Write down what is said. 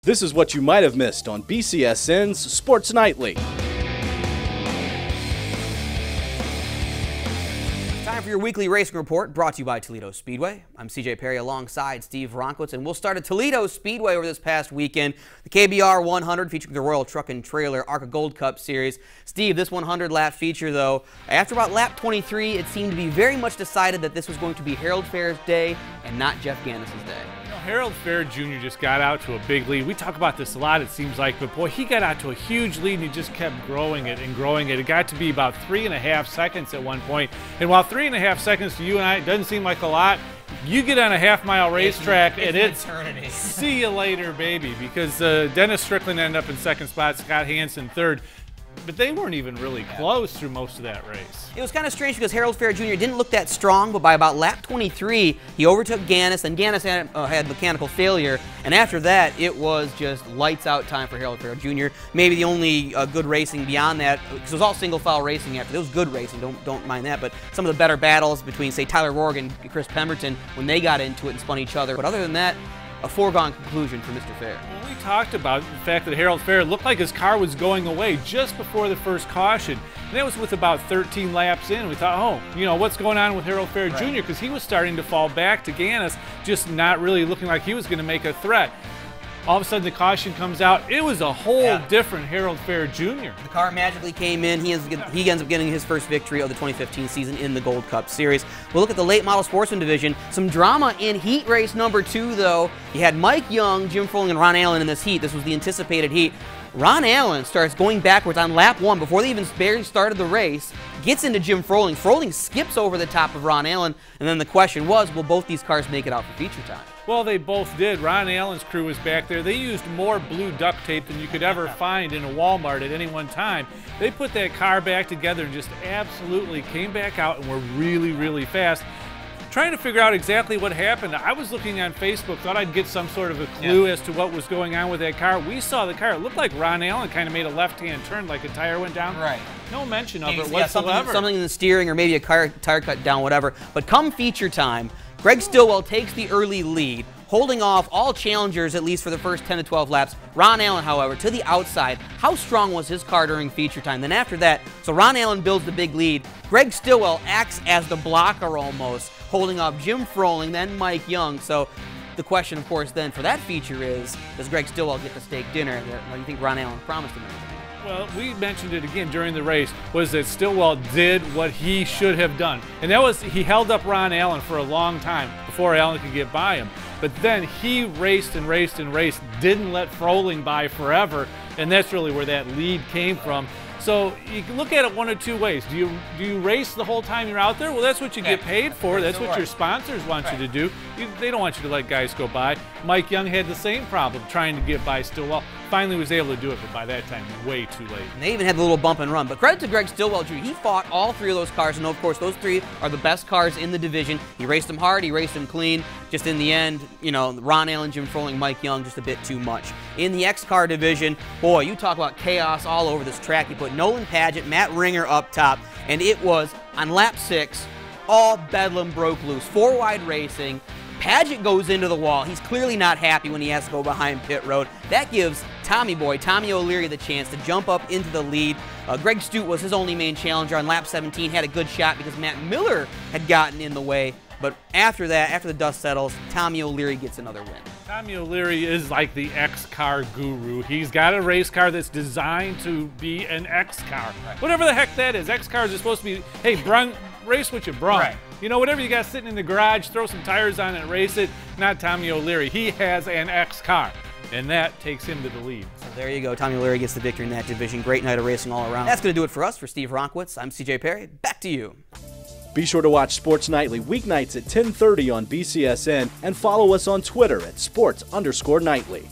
This is what you might have missed on BCSN's Sports Nightly. Time for your weekly racing report, brought to you by Toledo Speedway. I'm CJ Perry alongside Steve Ronkowitz, and we'll start at Toledo Speedway over this past weekend. The KBR 100 featuring the Royal Truck and Trailer ARCA Gold Cup Series. Steve, this 100-lap feature, though, after about lap 23, it seemed to be very much decided that this was going to be Harold Fair's day and not Jeff Gannis's day. Harold Fair Jr. just got out to a big lead. We talk about this a lot, it seems like, but boy, he got out to a huge lead and he just kept growing it and growing it. It got to be about 3.5 seconds at one point. And while 3.5 seconds to you and I, it doesn't seem like a lot, you get on a half-mile racetrack and it's eternity. See you later, baby, because Dennis Strickland ended up in second spot, Scott Hansen third. But they weren't even really close through most of that race. It was kind of strange because Harold Fair Jr. didn't look that strong, but by about lap 23, he overtook Gannis, and Gannis had mechanical failure. And after that, it was just lights out time for Harold Fair Jr. Maybe the only good racing beyond that, because it was all single file racing after. It was good racing, don't mind that, but some of the better battles between, say, Tyler Rourke and Chris Pemberton when they got into it and spun each other. But other than that, a foregone conclusion for Mr. Fair. Well, we talked about the fact that Harold Fair looked like his car was going away just before the first caution. And that was with about 13 laps in. We thought, oh, you know, what's going on with Harold Fair Jr.? Because he was starting to fall back to Gannis, just not really looking like he was going to make a threat. All of a sudden, the caution comes out. It was a whole different Harold Fair Jr. The car magically came in. He ends up getting his first victory of the 2015 season in the Gold Cup Series. We'll look at the late model sportsman division. Some drama in heat race number 2, though. You had Mike Young, Jim Froling, and Ron Allen in this heat. This was the anticipated heat. Ron Allen starts going backwards on lap 1 before they even barely started the race, gets into Jim Froling. Froling skips over the top of Ron Allen, and then the question was, will both these cars make it out for feature time? Well, they both did. Ron Allen's crew was back there. They used more blue duct tape than you could ever find in a Walmart at any one time. They put that car back together and just absolutely came back out and were really, really fast. Trying to figure out exactly what happened. I was looking on Facebook, thought I'd get some sort of a clue as to what was going on with that car. We saw the car. It looked like Ron Allen kind of made a left-hand turn, like a tire went down. Right. No mention of it whatsoever. Something in the steering or maybe a tire cut down, whatever. But come feature time, Greg Stillwell takes the early lead, holding off all challengers at least for the first 10 to 12 laps. Ron Allen, however, to the outside. How strong was his car during feature time? Then after that, so Ron Allen builds the big lead. Greg Stillwell acts as the blocker almost, holding off Jim Froling, then Mike Young. So the question, of course, then for that feature is, does Greg Stillwell get the steak dinner that you think Ron Allen promised him? Well, we mentioned it again during the race, was that Stillwell did what he should have done. And that was, he held up Ron Allen for a long time before Allen could get by him. But then he raced and raced and raced, didn't let Froling by forever, and that's really where that lead came from. So you can look at it one of two ways. Do you race the whole time you're out there? Well, that's what you get paid for. That's what your sponsors want you to do. They don't want you to let guys go by. Mike Young had the same problem trying to get by Stillwell. Finally was able to do it, but by that time, way too late. And they even had the little bump and run. But credit to Greg Stillwell, Jr. He fought all 3 of those cars, and of course, those 3 are the best cars in the division. He raced them hard, he raced them clean. Just in the end, you know, Ron Allen, Jim Froling, Mike Young, just a bit too much. In the X-Car division, boy, you talk about chaos all over this track. You put Nolan Paget, Matt Ringer up top, and it was, on lap 6, all bedlam broke loose. 4-wide racing. Paget goes into the wall. He's clearly not happy when he has to go behind pit road. That gives Tommy O'Leary the chance to jump up into the lead. Greg Stute was his only main challenger on lap 17, had a good shot because Matt Miller had gotten in the way. But after that, after the dust settles, Tommy O'Leary gets another win. Tommy O'Leary is like the X-Car guru. He's got a race car that's designed to be an X-Car. Whatever the heck that is. X-Cars are supposed to be, hey, brung, race what you brung. You know, whatever you got sitting in the garage, throw some tires on it and race it. Not Tommy O'Leary. He has an X-Car, and that takes him to the lead. So there you go. Tommy O'Leary gets the victory in that division. Great night of racing all around. That's going to do it for us. For Steve Ronkowitz, I'm CJ Perry. Back to you. Be sure to watch Sports Nightly weeknights at 10:30 on BCSN and follow us on Twitter at sports_nightly.